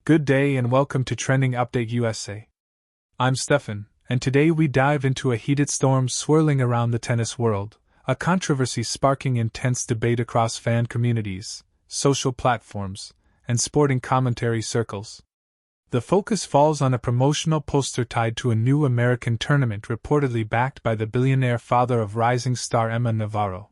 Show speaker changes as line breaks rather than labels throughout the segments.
Good day and welcome to Trending Update USA. I'm Stefan, and today we dive into a heated storm swirling around the tennis world, a controversy sparking intense debate across fan communities, social platforms, and sporting commentary circles. The focus falls on a promotional poster tied to a new American tournament reportedly backed by the billionaire father of rising star Navarro.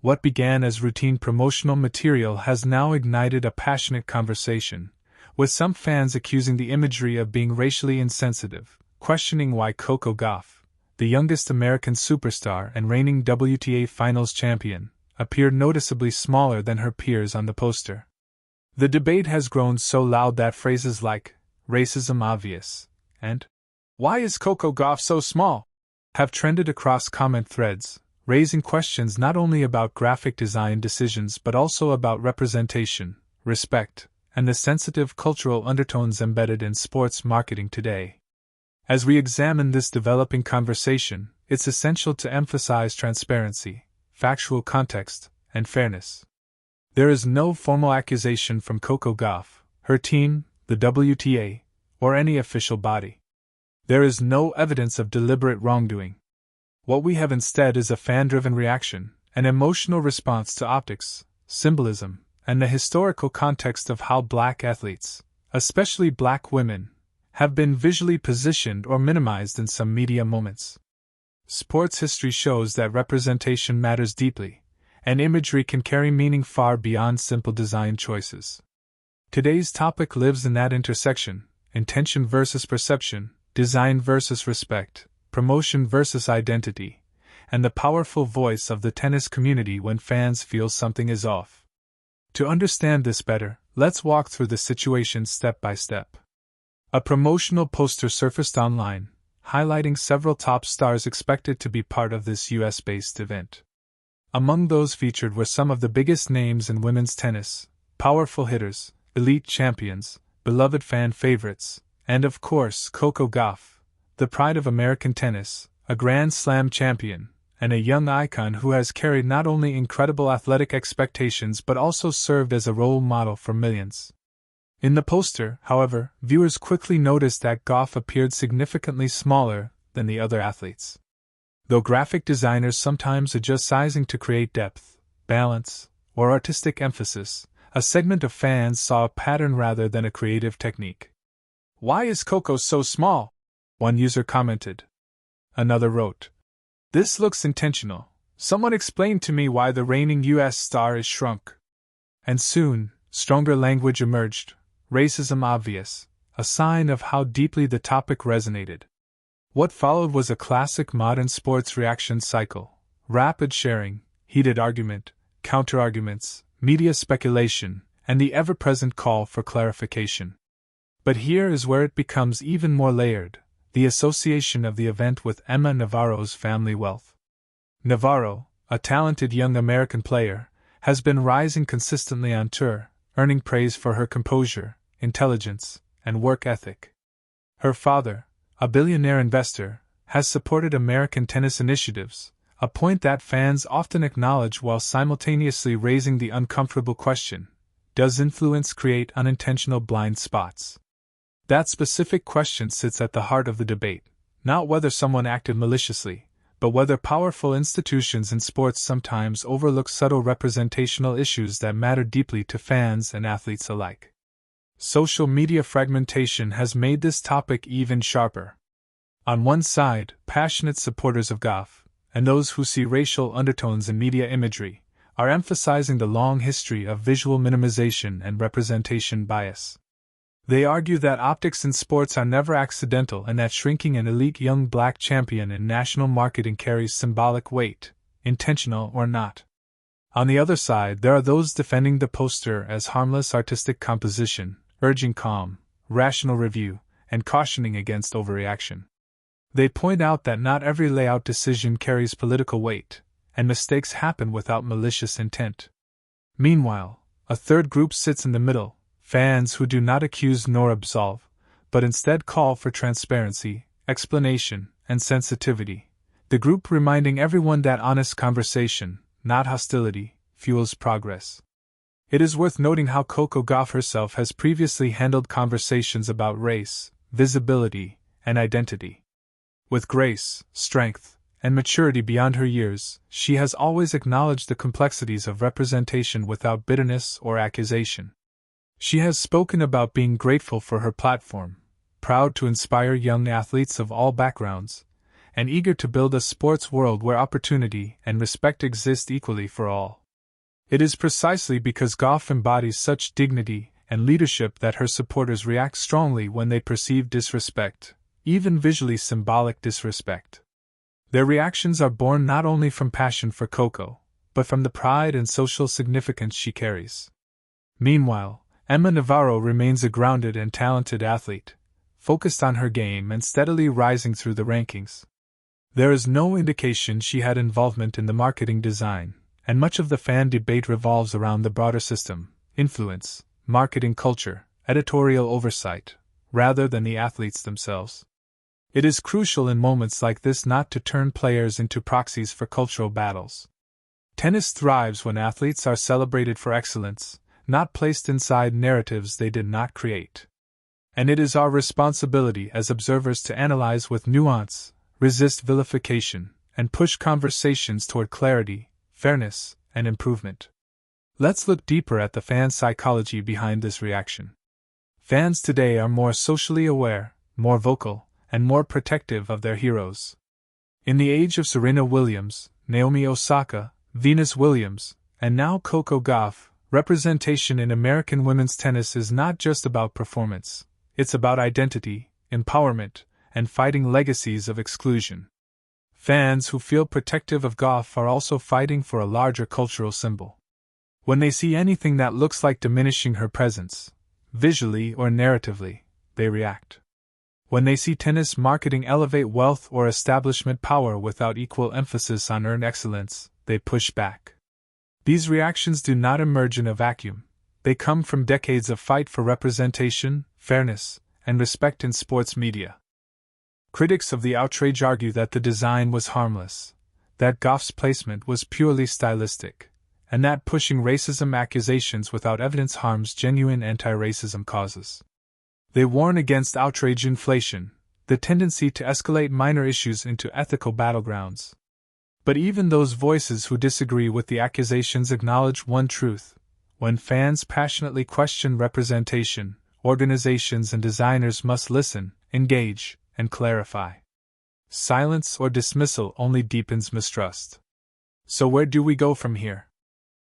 What began as routine promotional material has now ignited a passionate conversation, with some fans accusing the imagery of being racially insensitive, questioning why Coco Gauff, the youngest American superstar and reigning WTA Finals champion, appeared noticeably smaller than her peers on the poster. The debate has grown so loud that phrases like, "racism obvious," and "why is Coco Gauff so small?" have trended across comment threads, raising questions not only about graphic design decisions but also about representation, respect, and the sensitive cultural undertones embedded in sports marketing today. As we examine this developing conversation, it's essential to emphasize transparency, factual context, and fairness. There is no formal accusation from Coco Gauff, her team, the WTA, or any official body. There is no evidence of deliberate wrongdoing. What we have instead is a fan-driven reaction, an emotional response to optics, symbolism, and the historical context of how black athletes, especially black women, have been visually positioned or minimized in some media moments. Sports history shows that representation matters deeply, and imagery can carry meaning far beyond simple design choices. Today's topic lives in that intersection: intention versus perception, design versus respect, promotion versus identity, and the powerful voice of the tennis community when fans feel something is off. To understand this better, let's walk through the situation step by step. A promotional poster surfaced online, highlighting several top stars expected to be part of this US-based event. Among those featured were some of the biggest names in women's tennis, powerful hitters, elite champions, beloved fan favorites, and of course Coco Gauff, the pride of American tennis, a Grand Slam champion, and a young icon who has carried not only incredible athletic expectations but also served as a role model for millions. In the poster, however, viewers quickly noticed that Gauff appeared significantly smaller than the other athletes. Though graphic designers sometimes adjust sizing to create depth, balance, or artistic emphasis, a segment of fans saw a pattern rather than a creative technique. "Why is Coco so small?" one user commented. Another wrote, "This looks intentional. Someone explain to me why the reigning US star is shrunk." And soon, stronger language emerged, racism obvious, a sign of how deeply the topic resonated. What followed was a classic modern sports reaction cycle: rapid sharing, heated argument, counterarguments, media speculation, and the ever-present call for clarification. But here is where it becomes even more layered: the association of the event with Navarro's family wealth. Navarro, a talented young American player, has been rising consistently on tour, earning praise for her composure, intelligence, and work ethic. Her father, a billionaire investor, has supported American tennis initiatives, a point that fans often acknowledge while simultaneously raising the uncomfortable question: does influence create unintentional blind spots? That specific question sits at the heart of the debate, not whether someone acted maliciously, but whether powerful institutions in sports sometimes overlook subtle representational issues that matter deeply to fans and athletes alike. Social media fragmentation has made this topic even sharper. On one side, passionate supporters of Gauff, and those who see racial undertones in media imagery, are emphasizing the long history of visual minimization and representation bias. They argue that optics in sports are never accidental and that shrinking an elite young black champion in national marketing carries symbolic weight, intentional or not. On the other side, there are those defending the poster as harmless artistic composition, urging calm, rational review, and cautioning against overreaction. They point out that not every layout decision carries political weight, and mistakes happen without malicious intent. Meanwhile, a third group sits in the middle: fans who do not accuse nor absolve, but instead call for transparency, explanation, and sensitivity, the group reminding everyone that honest conversation, not hostility, fuels progress. It is worth noting how Coco Gauff herself has previously handled conversations about race, visibility, and identity. With grace, strength, and maturity beyond her years, she has always acknowledged the complexities of representation without bitterness or accusation. She has spoken about being grateful for her platform, proud to inspire young athletes of all backgrounds, and eager to build a sports world where opportunity and respect exist equally for all. It is precisely because Gauff embodies such dignity and leadership that her supporters react strongly when they perceive disrespect, even visually symbolic disrespect. Their reactions are born not only from passion for Coco, but from the pride and social significance she carries. Meanwhile, Emma Navarro remains a grounded and talented athlete, focused on her game and steadily rising through the rankings. There is no indication she had involvement in the marketing design, and much of the fan debate revolves around the broader system, influence, marketing culture, editorial oversight, rather than the athletes themselves. It is crucial in moments like this not to turn players into proxies for cultural battles. Tennis thrives when athletes are celebrated for excellence, not placed inside narratives they did not create. And it is our responsibility as observers to analyze with nuance, resist vilification, and push conversations toward clarity, fairness, and improvement. Let's look deeper at the fan psychology behind this reaction. Fans today are more socially aware, more vocal, and more protective of their heroes. In the age of Serena Williams, Naomi Osaka, Venus Williams, and now Coco Gauff, representation in American women's tennis is not just about performance, it's about identity, empowerment, and fighting legacies of exclusion. Fans who feel protective of Gauff are also fighting for a larger cultural symbol. When they see anything that looks like diminishing her presence, visually or narratively, they react. When they see tennis marketing elevate wealth or establishment power without equal emphasis on earned excellence, they push back. These reactions do not emerge in a vacuum. They come from decades of fight for representation, fairness, and respect in sports media. Critics of the outrage argue that the design was harmless, that Gauff's placement was purely stylistic, and that pushing racism accusations without evidence harms genuine anti-racism causes. They warn against outrage inflation, the tendency to escalate minor issues into ethical battlegrounds. But even those voices who disagree with the accusations acknowledge one truth: when fans passionately question representation, organizations and designers must listen, engage, and clarify. Silence or dismissal only deepens mistrust. So where do we go from here?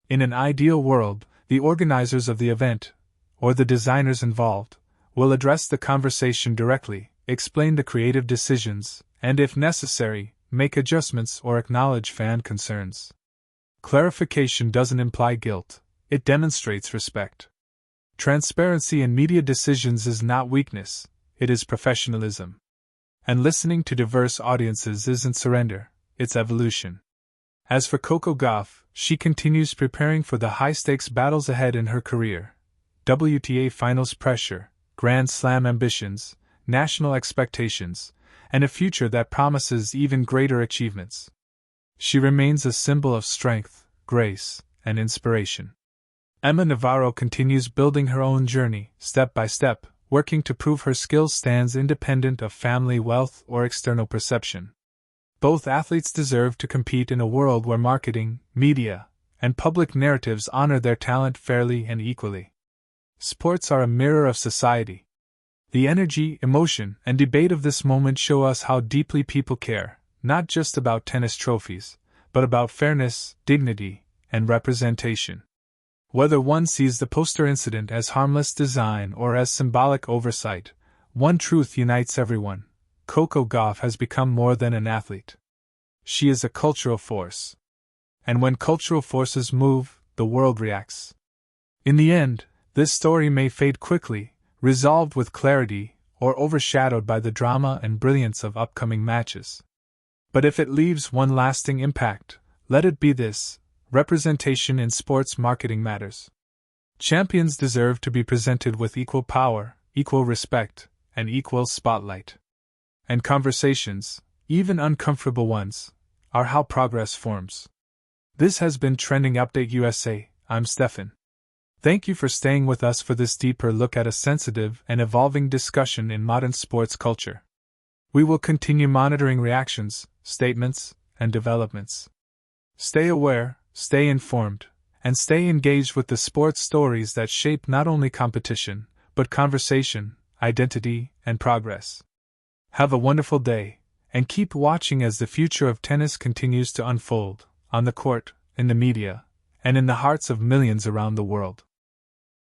In an ideal world, the organizers of the event, or the designers involved, will address the conversation directly, explain the creative decisions, and if necessary, make adjustments or acknowledge fan concerns. Clarification doesn't imply guilt, it demonstrates respect. Transparency in media decisions is not weakness, it is professionalism. And listening to diverse audiences isn't surrender, it's evolution. As for Coco Gauff, she continues preparing for the high-stakes battles ahead in her career. WTA finals pressure, Grand Slam ambitions, national expectations, and a future that promises even greater achievements. She remains a symbol of strength, grace, and inspiration. Emma Navarro continues building her own journey, step by step, working to prove her skill stands independent of family wealth or external perception. Both athletes deserve to compete in a world where marketing, media, and public narratives honor their talent fairly and equally. Sports are a mirror of society. The energy, emotion, and debate of this moment show us how deeply people care, not just about tennis trophies, but about fairness, dignity, and representation. Whether one sees the poster incident as harmless design or as symbolic oversight, one truth unites everyone: Coco Gauff has become more than an athlete. She is a cultural force. And when cultural forces move, the world reacts. In the end, this story may fade quickly, resolved with clarity, or overshadowed by the drama and brilliance of upcoming matches. But if it leaves one lasting impact, let it be this: representation in sports marketing matters. Champions deserve to be presented with equal power, equal respect, and equal spotlight. And conversations, even uncomfortable ones, are how progress forms. This has been Trending Update USA. I'm Stefan. Thank you for staying with us for this deeper look at a sensitive and evolving discussion in modern sports culture. We will continue monitoring reactions, statements, and developments. Stay aware, stay informed, and stay engaged with the sports stories that shape not only competition, but conversation, identity, and progress. Have a wonderful day, and keep watching as the future of tennis continues to unfold, on the court, in the media, and in the hearts of millions around the world.